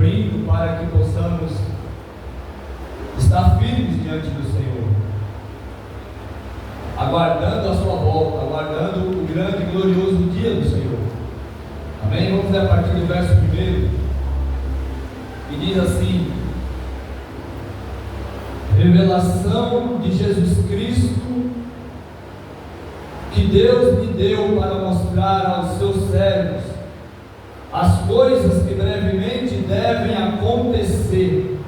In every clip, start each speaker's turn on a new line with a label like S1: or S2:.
S1: cumprindo, para que possamos estar firmes diante do Senhor, aguardando a sua volta, aguardando o grande e glorioso dia do Senhor. Amém? Vamos ler a partir do verso 1, que diz assim: revelação de Jesus Cristo, que Deus me deu para mostrar aos seus servos as coisas que brevemente devem acontecer.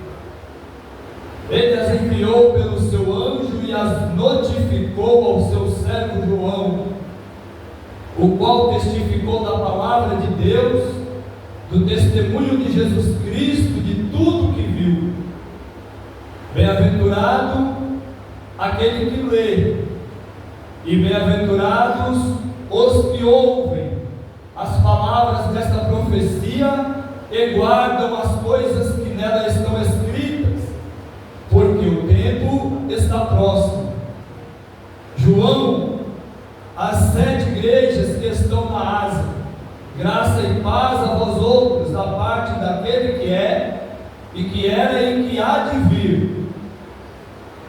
S1: Ele as enviou pelo seu anjo e as notificou ao seu servo João, o qual testificou da palavra de Deus, do testemunho de Jesus Cristo, de tudo que viu. Bem-aventurado aquele que lê, e bem-aventurados os que ouvem as palavras desta profecia e guardam as coisas que nela estão escritas, porque o tempo está próximo. João, as 7 igrejas que estão na Ásia, graça e paz a vós outros, da parte daquele que é, e que era e que há de vir,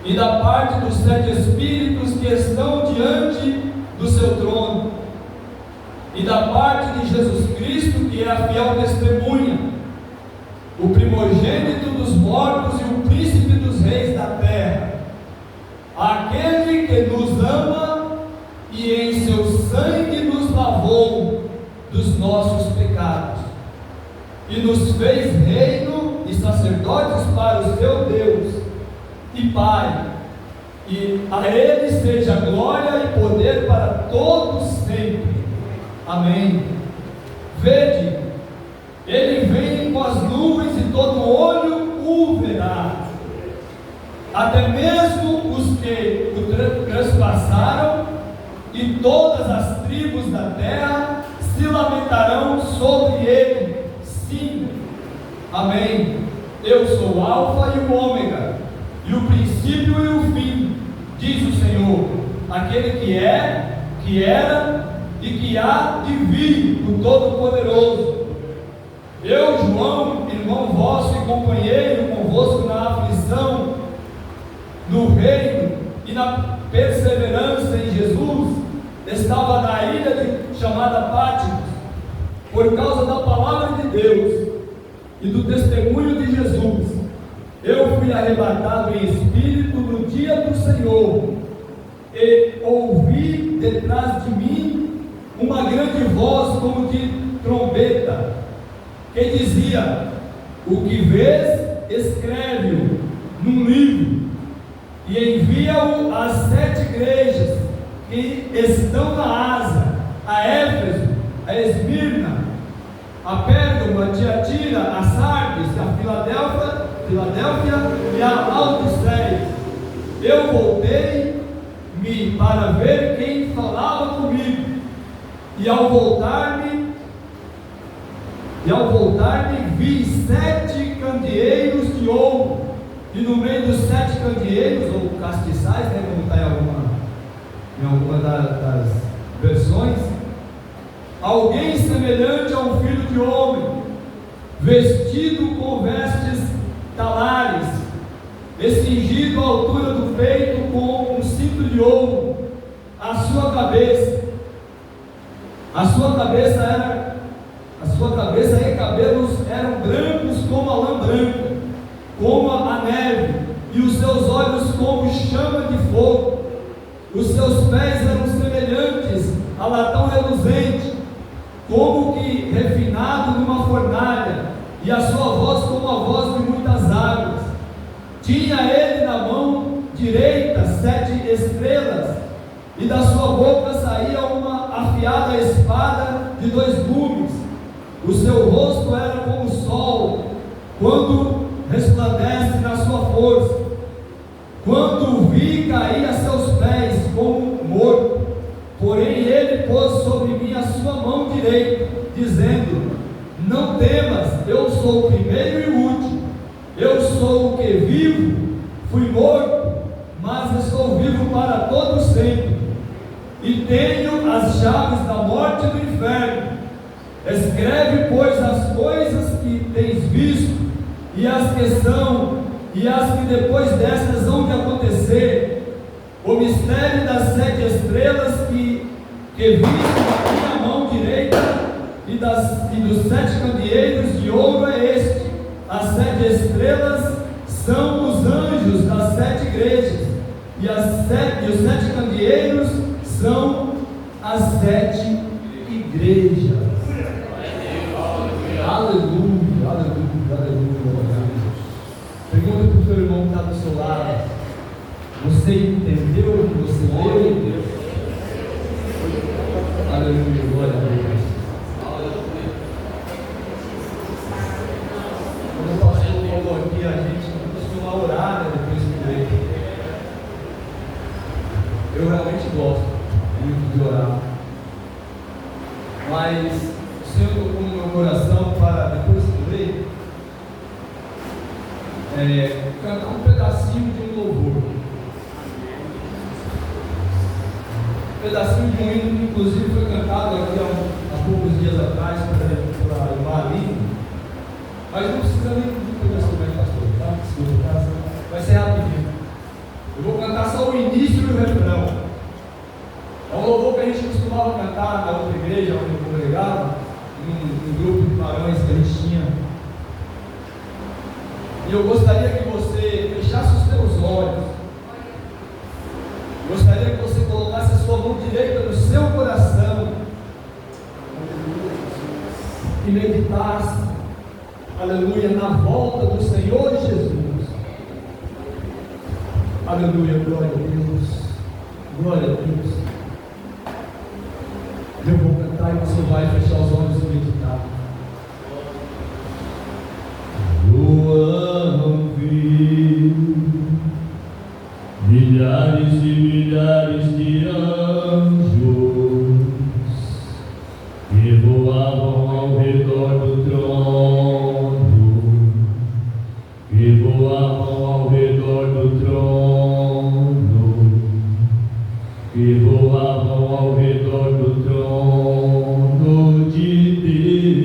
S1: e da parte dos 7 Espíritos que estão diante do seu trono, e da parte de Jesus Cristo, que é a fiel testemunha, o primogênito dos mortos e o príncipe dos reis da terra, aquele que nos ama e em seu sangue nos lavou dos nossos pecados, e nos fez reino e sacerdotes para o seu Deus e Pai, e a Ele seja glória e poder para todos sempre. Amém. Vede, Ele vem com as nuvens e todo olho o verá, até mesmo os que o transpassaram, e todas as tribos da terra se lamentarão sobre ele. Sim, amém. Eu sou o Alfa e o Ômega, e o princípio e o fim, diz o Senhor, aquele que é, que era e que há de vir, o Todo-Poderoso. Eu, João, irmão vosso e companheiro convosco na aflição, no reino e na perseverança em Jesus, estava na ilha chamada Pátimos, por causa da palavra de Deus e do testemunho de Jesus. Eu fui arrebatado em espírito no dia do Senhor, e ouvi detrás de mim uma grande voz como de trombeta, que dizia: o que vês, escreve-o num livro, e envia-o às 7 igrejas que estão na Ásia, a Éfeso, a Esmirna, a Pérgamo, a Tiatira, a Sardes, a Filadélfia e a Laodiceia. Eu voltei-me para ver quem falava comigo, e ao voltar-me vi 7 candeeiros de ouro, e no meio dos 7 candeeiros, ou castiçais, como está em alguma das versões, alguém semelhante a um filho de homem, vestido com vestes talares, e cingido à altura do peito com um cinto de ouro. A sua cabeça e cabelos eram brancos como a lã branca, como a neve, e os seus olhos como chama de fogo. Os seus pés eram semelhantes a latão reluzente, como que refinado numa fornalha, e a sua voz como a voz de muitas águas. Tinha ele na mão direita 7 estrelas, e da sua boca saía uma afiada espada de 2 gumes. O seu rosto era como o sol, quando resplandece na sua força. Quando o vi, caí a seus pés como morto. Porém ele pôs sobre mim a sua mão direita, dizendo: não temas, eu sou o primeiro e o último. Eu sou o que vivo, fui morto, mas estou vivo para todo sempre, e tenho as chaves da morte e do inferno. Escreve, pois, as coisas que tens visto, e as que depois destas hão de acontecer, o mistério das 7 estrelas que viste na minha mão direita e dos 7 candeeiros de ouro é este. As 7 estrelas são os anjos das 7 igrejas, e os 7 candeeiros são as 7 igrejas. Aleluia, aleluia, aleluia. Pergunta para o teu irmão que está do seu lado: você entendeu o que você leu? Aleluia, glória a Deus. Quando o pastor falou aqui, a gente não costuma orar, né, depois que lê. Eu realmente gosto muito de orar, mas o Senhor tocou no meu coração para, depois que ler, cantar um pedacinho de um louvor, um pedacinho de um hino que inclusive foi cantado aqui há poucos dias atrás para a irmã Aline, mas não precisa nem pedir permissão mais, pastor, tá? Desculpa, tá? Vai ser rapidinho. Eu vou cantar só o início e o refrão. É um louvor que a gente costumava cantar na outra igreja onde eu congregava, um grupo de varões que a gente tinha. E eu gostaria que você fechasse os teus olhos. Gostaria que você colocasse a sua mão direita no seu coração e meditasse, aleluia, na volta do Senhor Jesus. Aleluia, glória a Deus, glória a Deus. Eu vou cantar e você vai fechar os olhos e meditar. Eu vi milhares e milhares de anjos que voavam ao redor do trono, que voavam ao redor do trono, que voavam ao redor do trono de Deus.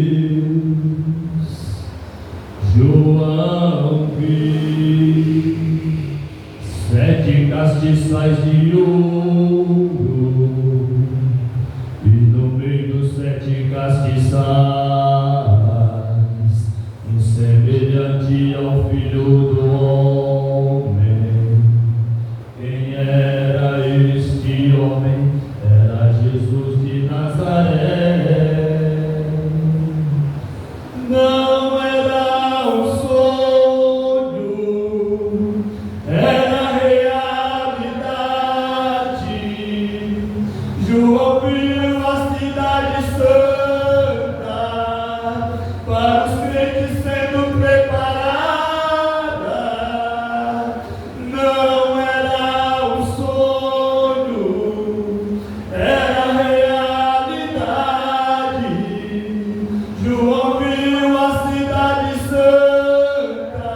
S1: João viu 7 castiçais de ouro, e no meio dos 7 castiçais, um semelhante ao Filho do Homem. Quem era este homem? Era Jesus de Nazaré. Não era um sonho, era realidade. João viu a cidade santa para os crentes sendo preparada. Não era um sonho, era realidade. João viu a cidade santa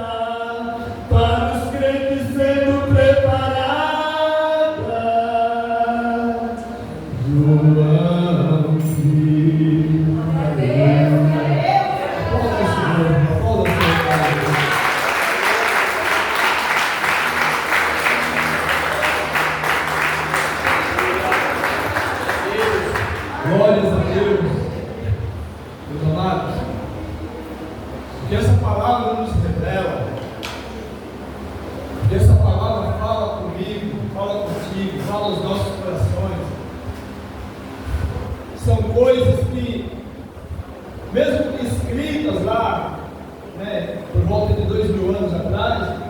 S1: para os crentes sendo preparada. João viu. Aplauda o Senhor, aplauda o Senhor. Glórias a Deus, meus amados, que essa palavra nos revela, que essa palavra fala comigo, fala contigo, fala aos nossos corações. São coisas que, mesmo que escritas lá, né, por volta de 2000 anos atrás,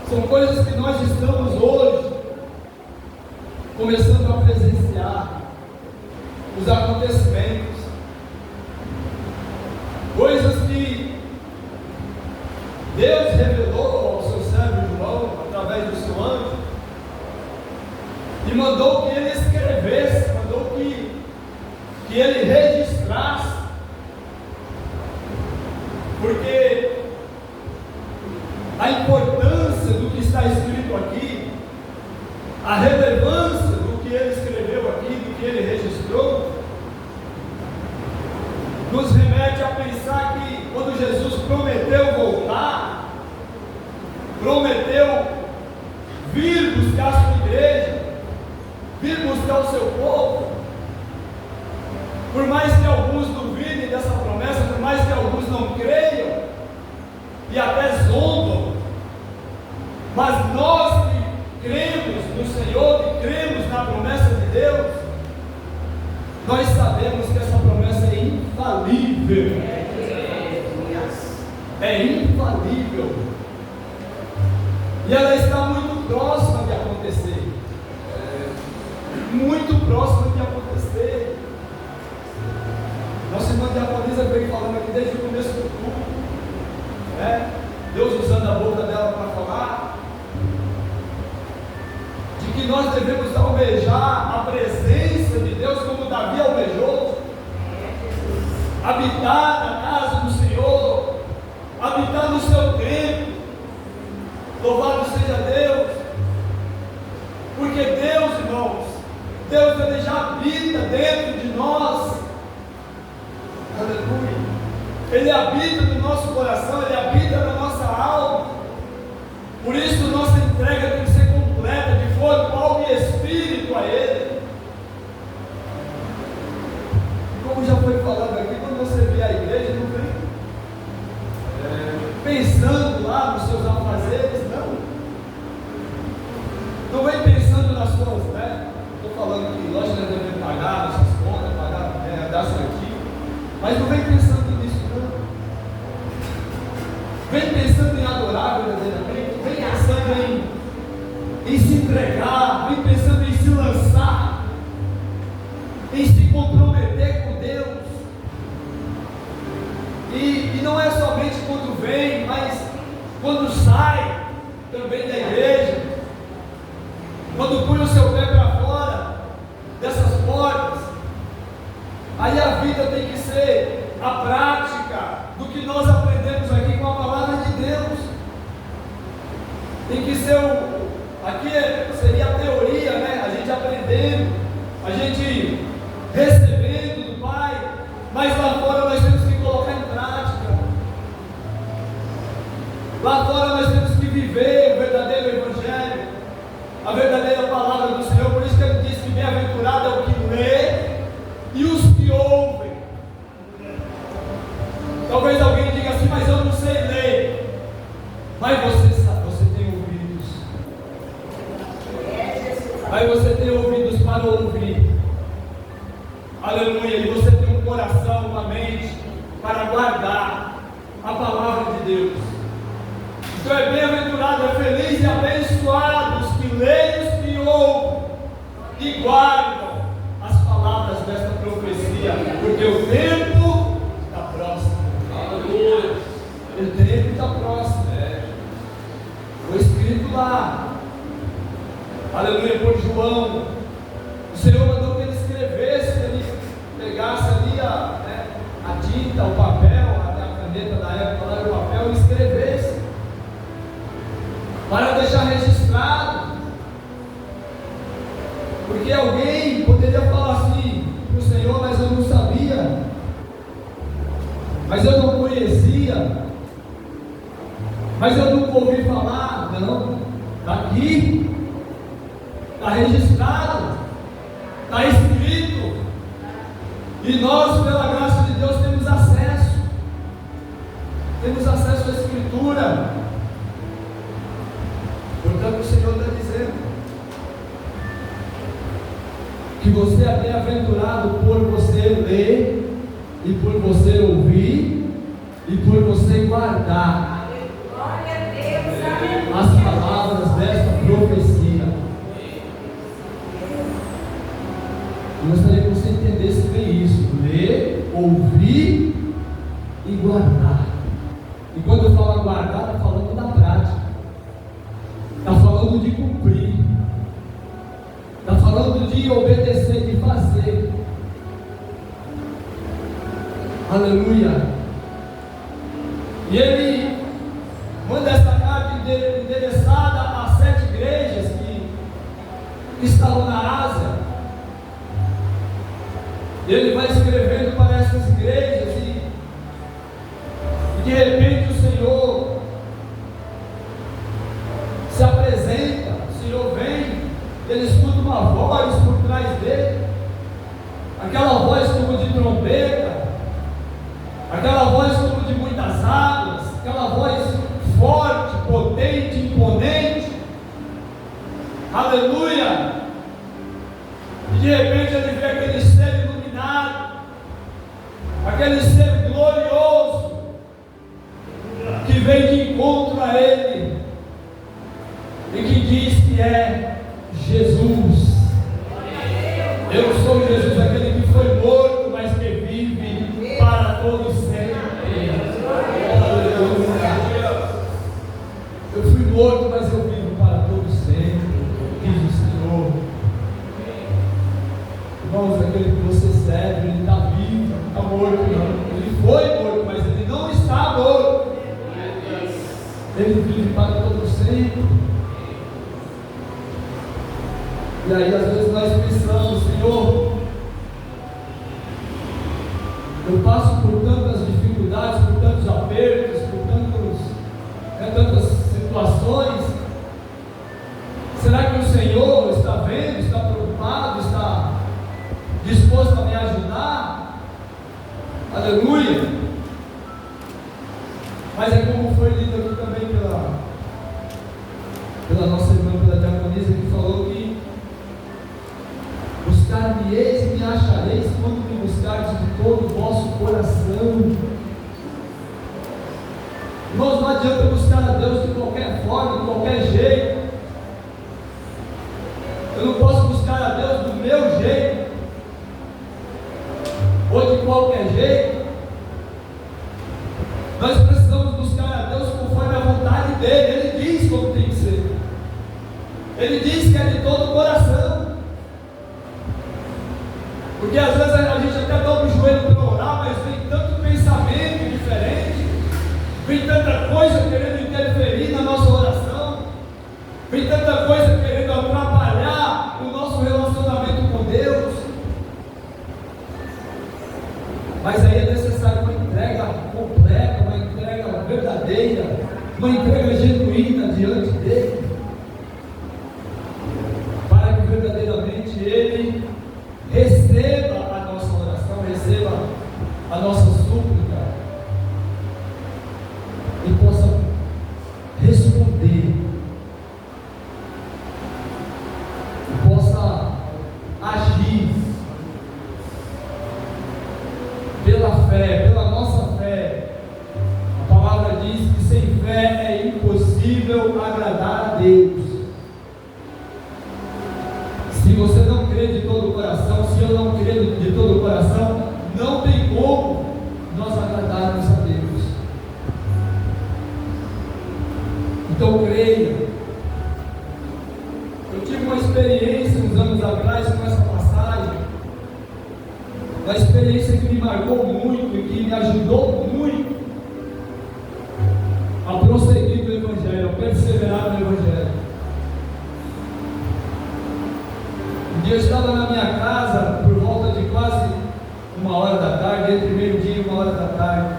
S1: são coisas que nós estamos hoje começando a presenciar os acontecimentos, coisas que Deus revelou ao seu servo João através do seu anjo e mandou que ele escrevesse, mandou que ele registrasse, porque a importância do que está escrito aqui, a relevância do que ele escreveu aqui, do que ele registrou, nos remete a pensar que quando Jesus prometeu o seu povo. Por mais que alguns duvidem dessa promessa, por mais que alguns não creiam e até zombam, mas nós que cremos no Senhor, que cremos na promessa de Deus, nós sabemos que essa promessa é infalível. É infalível. E ela está muito próxima de acontecer. Muito próxima de acontecer. Nossa irmã Diaconisa veio falando aqui desde o começo do culto, Deus usando a boca dela para falar de que nós devemos almejar a presença de Deus como Davi almejou, habitar na casa do Senhor, habitar no seu templo. Louvado seja Deus, porque Deus, irmãos, Deus ele já habita dentro de nós. Aleluia. Ele habita no nosso coração, Ele habita na nossa alma. Por isso nossa entrega tem que ser completa, de corpo, alma e espírito a Ele. Como já foi falado aqui, quando você vê a igreja, não vem pensando lá nos seus afazeres, não vem pensando nas suas, estou falando que nós devemos pagar nossas contas, pagar, dar aqui. Mas não vem pensando nisso, não. Vem pensando em adorar verdadeiramente, vem pensando em se entregar, vem pensando em se lançar, em se comprometer com Deus. E não é somente quando vem, mas quando sai também da igreja, quando põe o seu pé para fora dessas portas. Aí a vida tem que ser a prática do que nós aprendemos aqui com a palavra de Deus. Tem que ser aqui seria a teoria, a gente aprendendo, a gente recebendo do Pai, mas lá fora nós temos que colocar em prática. Lá fora nós temos que viver o verdadeiro Evangelho, a verdadeira palavra do Senhor. Por isso que ele diz que bem-aventurado é o que lê e os que ouvem. Talvez alguém diga assim, mas eu não sei ler. Mas você sabe, você tem ouvidos. Mas você tem ouvidos para ouvir. Aleluia. E você tem um coração, uma mente para guardar a palavra de Deus. Então é bem-aventurado, é feliz e abençoado os que leem, os que ouvem e guardam as palavras desta profecia, porque o tempo está próximo. Aleluia. O tempo está próximo. Foi escrito lá, aleluia, por João. O Senhor mandou que ele escrevesse, que ele pegasse ali a tinta, o papel, a caneta da época lá, o papel, e escrevesse, para deixar registrado. Porque alguém poderia falar assim para o Senhor, mas eu não sabia, mas eu não conhecia, mas eu nunca ouvi falar. Não, está aqui, está registrado, está escrito, e nós, pela graça de Deus, temos acesso à Escritura. Portanto, o Senhor está dizendo que você é bem-aventurado por você ler, e por você ouvir, e por você guardar as palavras desta profecia. Eu gostaria que você entendesse bem isso: ler, ouvir e guardar. E quando eu falo guardar, está falando da prática, está falando de cumprir, está falando de obedecer, de fazer. Aleluia. E ele manda essa carta endereçada a 7 igrejas que estavam na Ásia. Ele vai escrevendo para essas igrejas e de repente o Senhor se apresenta, o Senhor vem, ele escuta uma voz por atrás dele, aquela voz como de trombeta, aquela voz como de muitas águas, aquela voz forte, potente, imponente, aleluia, e de repente ele vê aquele ser iluminado, aquele ser glorioso, que vem de encontro a ele, e que diz que é Jesus. Eu sou Jesus, aquele que foi morto, mas que vive para todos sempre. Eu fui morto, mas eu vivo para todos sempre, diz o Senhor. Irmãos, aquele que você serve, ele está vivo, não está morto não. Ele foi morto, mas ele não está morto. Ele vive para todos sempre. E aí às vezes nós pensamos, Senhor, eu passo por tantas dificuldades, por tantos apertos, por tantas situações. Será que o Senhor está vendo, está preocupado, está disposto a me ajudar? Aleluia! Mas é como foi lido aqui também pela nossa irmã, pela diaconisa, que falou que buscar-me-eis e me achareis quando me buscardes de todo o vosso coração. Irmãos, não adianta buscar a Deus de qualquer forma, de qualquer jeito. Eu não posso buscar a Deus do meu jeito, ou de qualquer jeito. Nós precisamos buscar a Deus conforme a vontade dEle. Ele diz como tem que ser. Ele diz que é de todo o coração. Porque às vezes a gente até dobra o joelho para orar, mas vem tanto pensamento diferente, vem tanta coisa querendo interferir na nossa oração, vem tanta coisa querendo atrapalhar o nosso relacionamento com Deus. Mas aí é necessário uma entrega completa, uma entrega verdadeira, uma entrega genuína diante dEle, para que verdadeiramente Ele receba a nossa oração, receba a nossa súplica e possa responder, e possa agir pela fé, pela nossa fé. A palavra diz que sem fé é impossível agradar a Deus. Se você não crê de todo o coração, se eu não creio de todo o coração, não tem como nós agradarmos a Deus. Então creia. Eu tive uma experiência uns anos atrás com essa passagem, uma experiência que me marcou muito e que me ajudou muito a prosseguir no Evangelho, a perseverar no Evangelho. Um dia eu estava na minha casa por volta de quase 1h da tarde, entre meio-dia e 1h da tarde.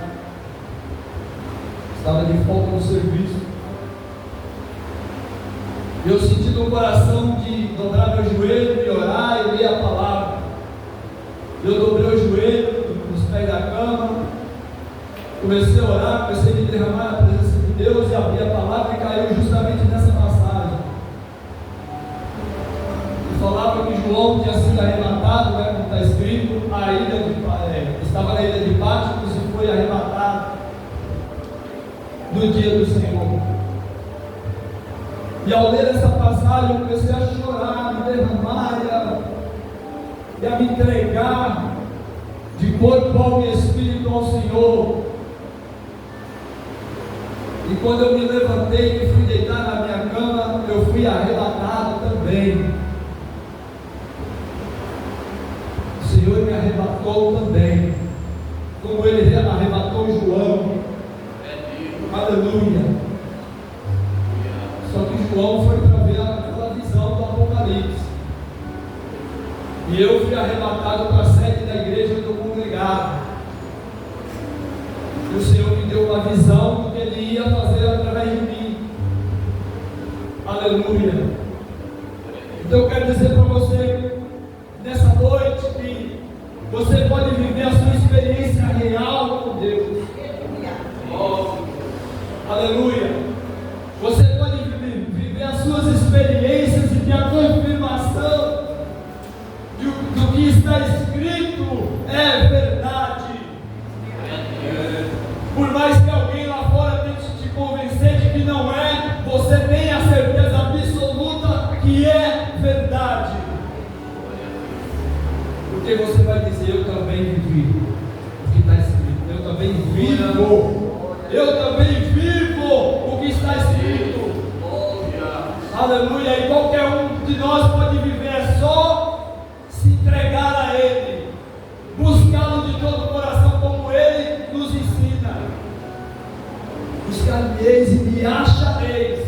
S1: Estava de folga no serviço. E eu senti no coração de dobrar meu joelho e orar e ler a palavra. Eu dobrei o joelho nos pés da cama, comecei a orar, comecei a me derramar na presença de Deus e abri a palavra e caiu justamente nessa passagem. Falava que João tinha sido arrebatado, né, como está escrito, estava na ilha de Patmos e foi arrebatado no dia do Senhor. E ao ler essa passagem eu comecei a chorar, a me derramar e a me entregar de corpo, alma e espírito ao Senhor. E quando eu me levantei e fui deitar na minha cama, eu fui arrebatado também. O Senhor me arrebatou também, como Ele arrebatou João. Aleluia. Só que João foi para ver aquela visão do Apocalipse, e eu fui arrebatado para a sede da igreja onde eu congregava. E o Senhor me deu uma visão do que Ele ia fazer através de mim. Aleluia. Então eu quero dizer para você Aleluia. Você pode viver as suas experiências e ter a confirmação do que está escrito é verdade. Por mais que alguém lá fora tente te convencer de que não é, você tem a certeza absoluta que é verdade. Porque você vai dizer: eu também vivi o que está escrito, eu também vivo, eu também vivo o que está escrito. Aleluia. E qualquer um de nós pode viver, é só se entregar a Ele, buscá-lo de todo o coração, como Ele nos ensina. Buscar-me-eis e me achareis,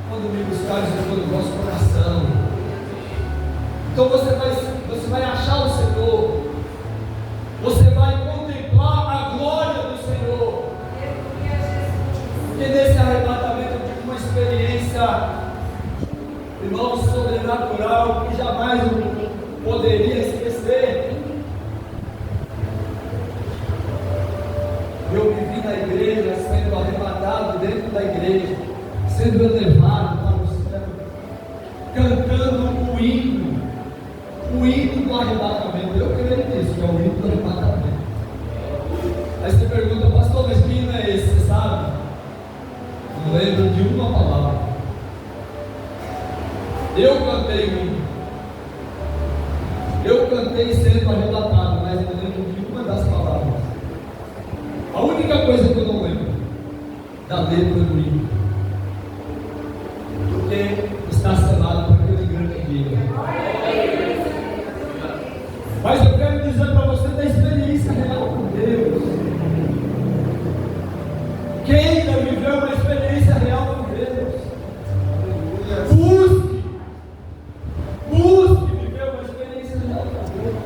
S1: quando me buscares de todo o vosso coração. Então você vai achar o Senhor, você vai contemplar a glória do Senhor. Porque nesse arrebatamento eu tive uma experiência, irmão, sobrenatural, que jamais eu poderia esquecer. Eu me vi na igreja, sendo arrebatado dentro da igreja, sendo elevado para o céu, cantando o hino do arrebatamento. Eu creio nisso, que é o hino do arrebatamento. Aí você pergunta: pastor, mas que hino é esse? Você sabe? Não lembro de uma palavra. Eu cantei o hino. Eu cantei sendo arrebatado, mas não lembro de uma das palavras. A única coisa que eu não lembro da letra do hino, porque está selado por aquele grande dia. Mas eu quero dizer para você da experiência real com Deus. Quem ainda viveu uma experiência real com Deus, busque viver uma experiência real com Deus.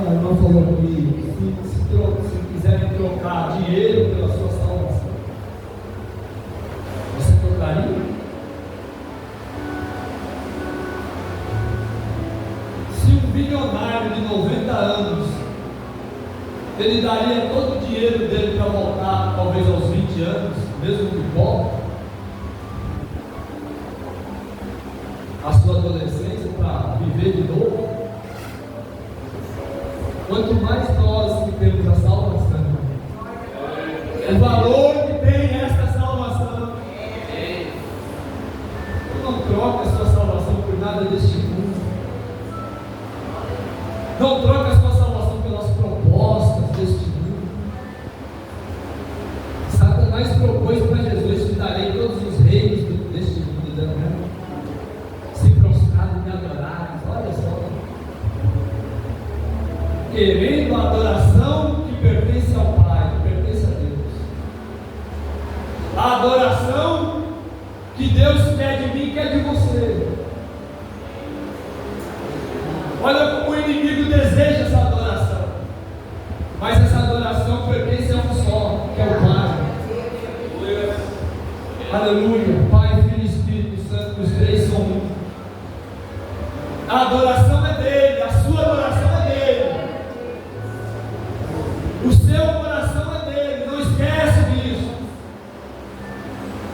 S1: A irmã falou comigo: se quiserem trocar dinheiro pela sua salvação, você trocaria? Se um bilionário de 90 anos, ele daria todo o dinheiro dele para voltar, talvez aos 20 anos, mesmo que pobre, a sua adolescência, para viver de novo? Quanto mais nós que temos a salvação, o valor que tem esta salvação, tu não troca a sua salvação por nada deste mundo, não troca a sua salvação pelas propostas deste mundo. Satanás propôs para Jesus: te darei todos os reinos deste mundo, né? Se prostrado e me adorarem. Olha só, querendo a adoração que pertence ao Pai, que pertence a Deus, a adoração que Deus quer de mim, quer de você. Olha como o inimigo deseja essa adoração, mas essa adoração pertence a um só, que é o Pai. Aleluia. Pai, Filho e Espírito Santo, os três são um. A adoração é dele, a sua adoração é dele, o seu coração é dele, não esquece disso.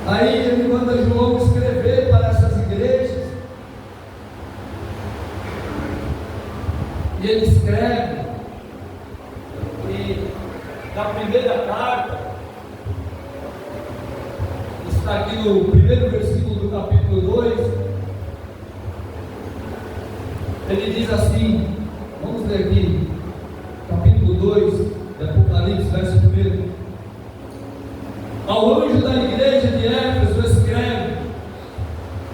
S1: Aí ele manda João escrever para essas igrejas, e ele escreve, e na primeira carta, está aqui no primeiro versículo do capítulo 2, ele diz assim, vamos ler aqui, capítulo 2 de Apocalipse, verso 1. Ao anjo da igreja de Éfeso escreve: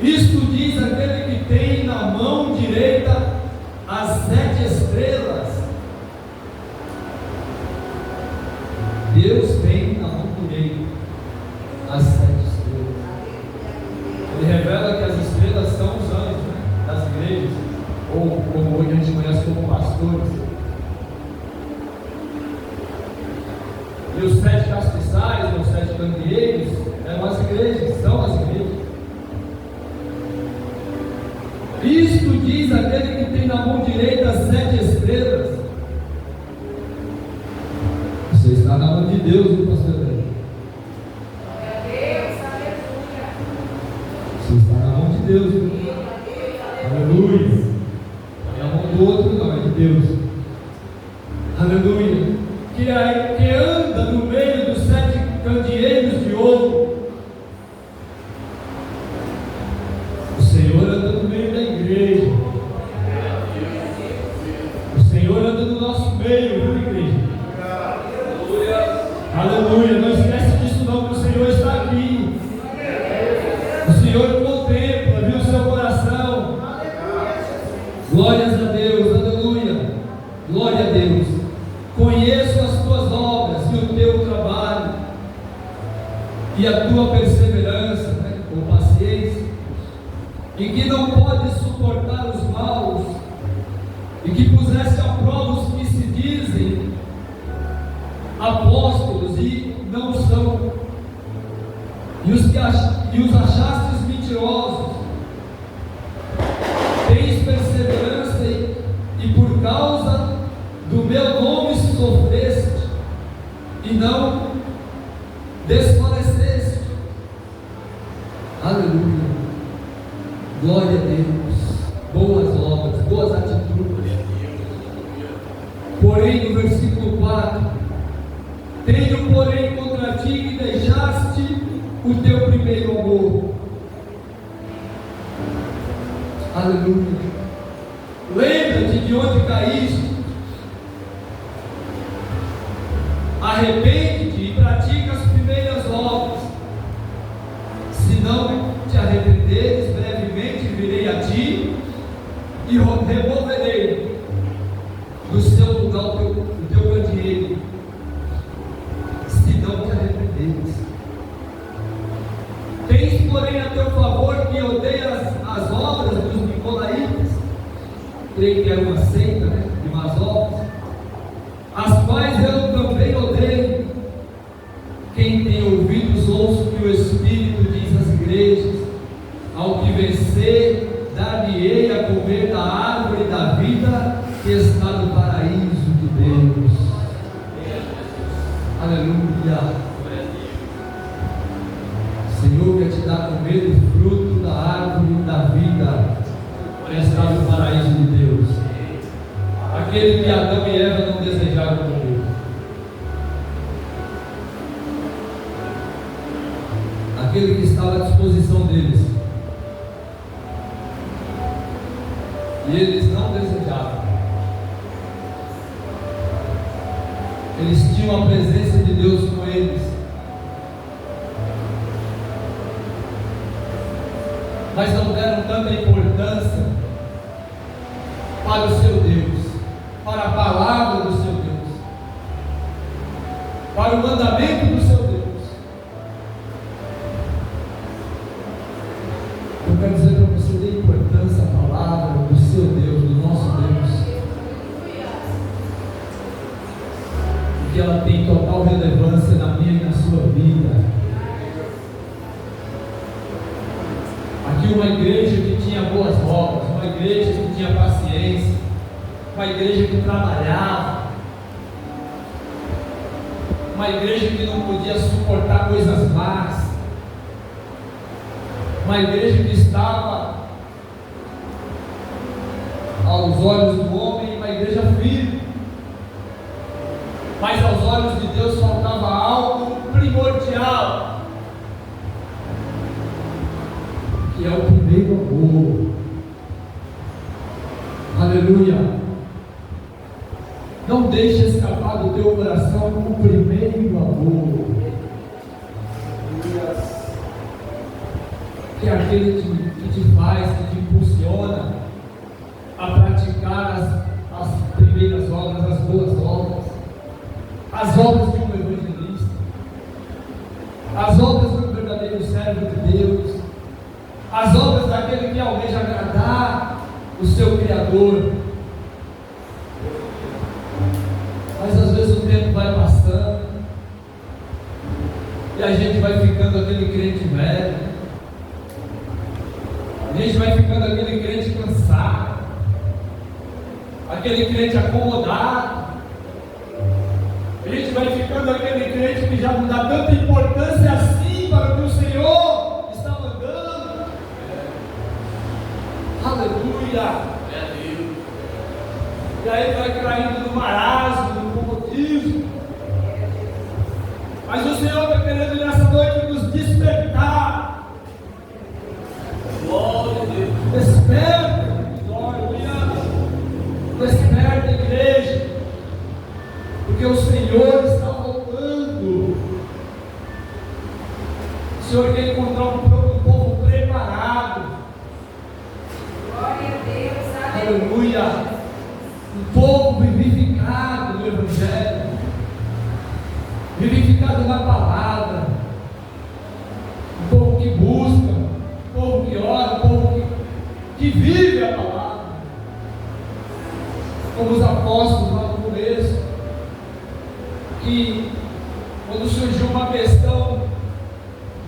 S1: isto diz aquele que tem na mão direita as 7 estrelas. Deus tem na mão direita as 7 estrelas. Ele revela que as estrelas são os anjos, né, das igrejas, ou como hoje a gente conhece como pastores. E os 7 castiçais, ou 7 candeeiros, eram as igrejas, são as igrejas. Isto diz aquele que tem na mão direita as 7 estrelas. Você está na mão de Deus, viu, pastor André? Você está na mão de Deus, viu? Aleluia. Não é a mão do outro, não, é de Deus. Aleluia. Que anda no meio dos 7 candeeiros de ouro. O Senhor anda no meio da igreja. O Senhor anda no nosso meio, viu, igreja? Aleluia. Não esquece disso não, que o Senhor está aqui. O Senhor contempla, viu, o seu coração. Glórias a Deus, aleluia. Glória a Deus. Conheço as tuas obras e o teu trabalho e a tua perseverança, né, com paciência, e que não podes suportar os maus, e que puseste a prova os que se dizem apóstolos e não são, e os achastes mentirosos. Tens perseverança e por causa do meu nome sofreste e não desfaleceste. Aleluia. Glória a Deus. Boas obras, boas atitudes. Porém, no versículo 4: tenho, porém, contra ti que deixaste o teu primeiro amor. Aleluia. Lembra-te de onde caíste. Arrepende-te e pratica as primeiras obras. Se não te arrependeres, brevemente virei a ti e removerei do seu lugar o teu candeeiro. Se não te arrependeres. Tens, porém, a teu favor que odeias as obras dos nicolaítas. Creio que era uma seita, né, de más obras, as quais eu também odeio. Quem tem ouvidos, ouça o que o Espírito diz às igrejas. Ao que vencer, dar-lhe-ei a comer da árvore da vida que está no paraíso de Deus. Aleluia. O Senhor quer te dar a comer do fruto da árvore da vida que está no paraíso de Deus. Aquele que Adão e Eva não desejaram comer. Aquele que estava à disposição deles. E eles não desejavam. Eles tinham a presença de Deus com eles, mas não deram tanta importância para o seu Deus, para a palavra do seu Deus, para o mandamento do seu Deus. Eu quero dizer para você: dê importância à palavra do seu Deus, do nosso Deus, porque ela tem total relevância na minha e na sua vida. Aqui uma igreja que tinha boas obras, uma igreja que tinha paciência, uma igreja que trabalhava, uma igreja que não podia suportar coisas más, uma igreja que estava aos olhos do homem, uma igreja firme, mas aos olhos de Deus faltava algo primordial, que é o primeiro amor. Aleluia. Não deixe escapar do teu coração o primeiro amor, que é aquele que te faz, que te impulsiona a praticar as primeiras obras, as boas obras, as obras de um evangelista, as obras do verdadeiro servo de Deus, as obras daquele que almeja agradar o seu Criador. Mas às vezes o tempo vai passando e a gente vai ficando aquele crente velho, a gente vai ficando aquele crente cansado, aquele crente acomodado. A gente vai ficando aquele crente que já não dá tanta importância assim para o que o Senhor está mandando. Aleluia! E aí vai caindo no marasmo, no comodismo. Mas o Senhor está querendo nessa noite nos despertar. Glória a Deus. Desperta, glória. Desperta, igreja. Porque o Senhor está voltando. O Senhor quer encontrar um povo preparado.
S2: Glória a Deus.
S1: Aleluia. Um povo vivificado no Evangelho, vivificado na palavra, um povo que busca, um povo que ora, um povo que vive a palavra, como os apóstolos lá no começo, que quando surgiu uma questão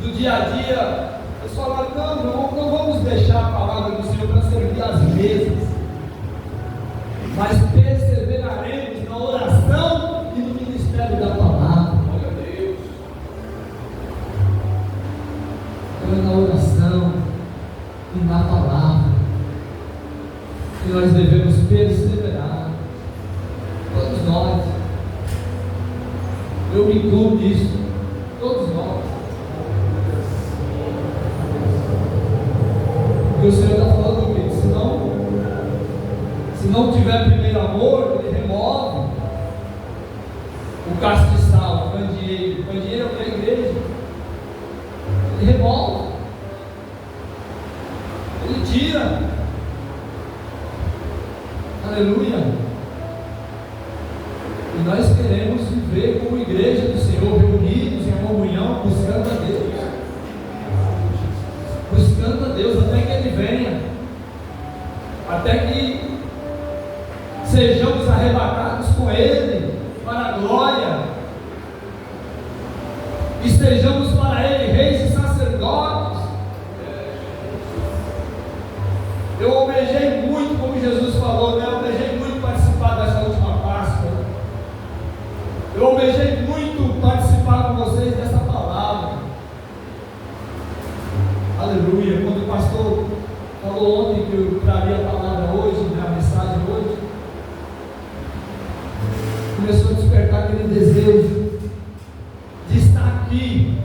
S1: do dia a dia, eles falaram: não vamos deixar a palavra do Senhor para servir às mesas, mas perseveraremos na oração e no ministério da palavra. Glória a Deus. É na oração e na palavra que nós devemos perseverar. Todos nós. Eu me incluo nisso. Todos nós. Porque o Senhor está falando comigo. Se não tiver primeiro amor, ele remove o castiçal, o candeeiro. O candeeiro é o que é a igreja. Ele remove. Ele tira. Aleluia. E nós queremos viver como igreja do Senhor, reunidos em comunhão, buscando a Deus. Buscando a Deus até que Ele venha. Até que sejamos arrebatados com Ele para a glória, e sejamos para Ele reis e sacerdotes. Eu almejei muito, como Jesus falou, né? Eu almejei muito participar dessa última Páscoa. Eu almejei muito participar com vocês dessa palavra. Aleluia. Quando o pastor falou ontem que eu traria a palavra hoje, né? A mensagem hoje, começou a despertar aquele desejo de estar aqui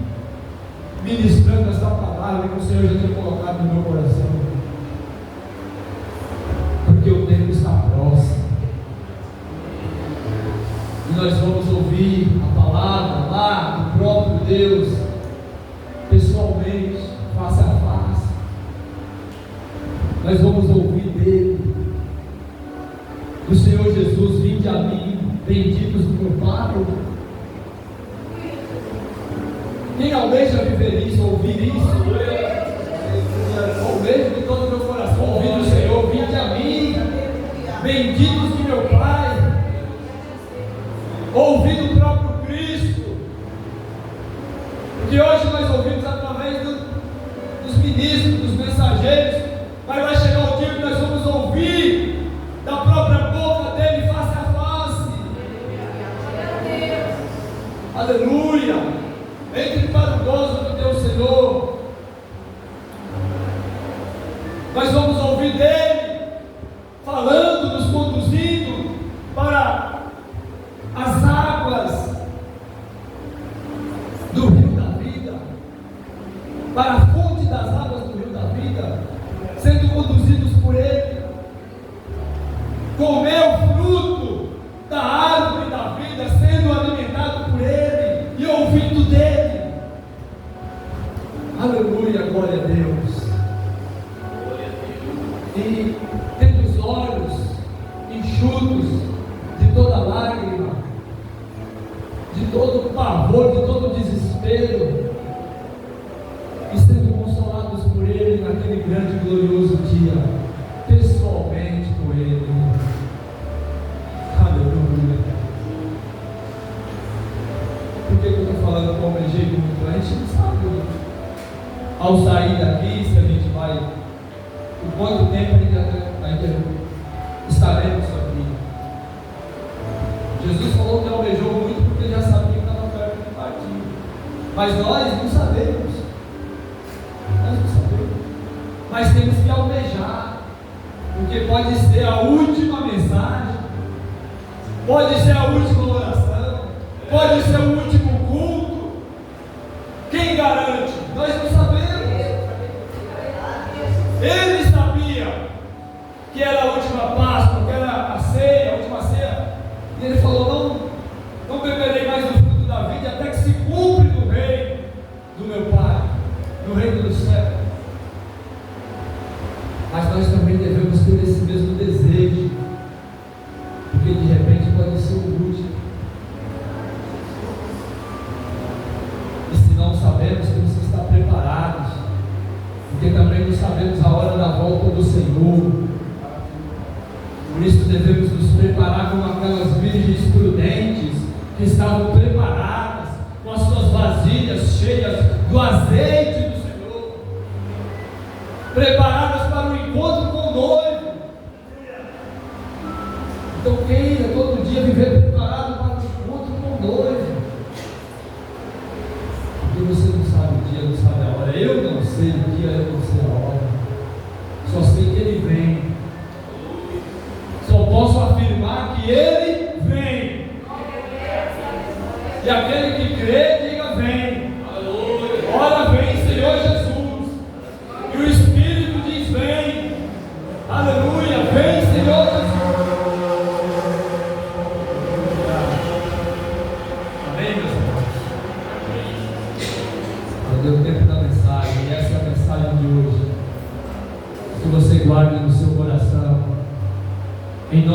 S1: ministrando essa palavra que o Senhor já tinha colocado no meu coração, porque o tempo está próximo e nós vamos ouvir a palavra lá do próprio Deus, pessoalmente, face a face. Nós vamos ouvir dele, do Senhor Jesus: vinde a mim, benditos do meu Pai. Quem almeja viver isso, ouvir isso? Almejo de todo o meu coração ouvir do Senhor: vinde a mim, benditos do meu Pai. Ouvir do próprio Cristo, que hoje nós ouvimos através dos ministros, dos mensageiros, mas vai chegar o dia que nós vamos ouvir da própria boca dele face a face. Aleluia. Entre para o gozo do teu Senhor. Nós vamos ouvir dele falando, nos conduzindo para as águas do rio da vida, para a fonte das águas do rio da vida, sendo conduzidos por ele, comer o fruto da árvore da vida, sendo alimentado por ele e ouvindo dele. Aleluia, glória a Deus. E tendo os olhos enxutos de toda lágrima, de todo pavor, de todo desespero, e sendo consolados por ele naquele grande e glorioso dia, pessoalmente com ele. Aleluia. Por que eu estou falando com o jeito muito? A gente não sabe, né? Ao sair daqui, se a gente vai, por quanto tempo ainda estaremos aqui. Jesus falou que almejou muito porque ele Mas nós não sabemos. Nós não sabemos. Mas temos que almejar. Porque pode ser a última mensagem. Pode ser a última oração. Pode ser o último culto. Quem garante? Nós não sabemos. Ele sabia que era a última Páscoa, que era a ceia, a última ceia. E ele falou: não beberei mais do fruto da vida até que se cumpre no reino do meu Pai, no reino do céu. Mas nós também devemos ter esse mesmo desejo, porque de repente pode ser o último. E se não sabemos, temos que estar preparados, porque também não sabemos a hora da volta do Senhor. Por isso devemos nos preparar como aquelas virgens prudentes que estavam preparadas com as suas vasilhas cheias do azeite do Senhor, preparadas para o encontro com o noivo. Então queira todo dia viver preparado para o encontro com o noivo, porque você não sabe o dia, não sabe a hora. Eu não sei o dia, eu não sei a hora, só sei que ele vem. Só posso afirmar que ele vem. E aquele que crê, diga: vem. Ora vem, Senhor Jesus. E o Espírito diz: vem. Aleluia, vem, Senhor Jesus. Amém, meus irmãos? Já deu tempo da mensagem, e essa é a mensagem de hoje. Que você guarde no seu coração.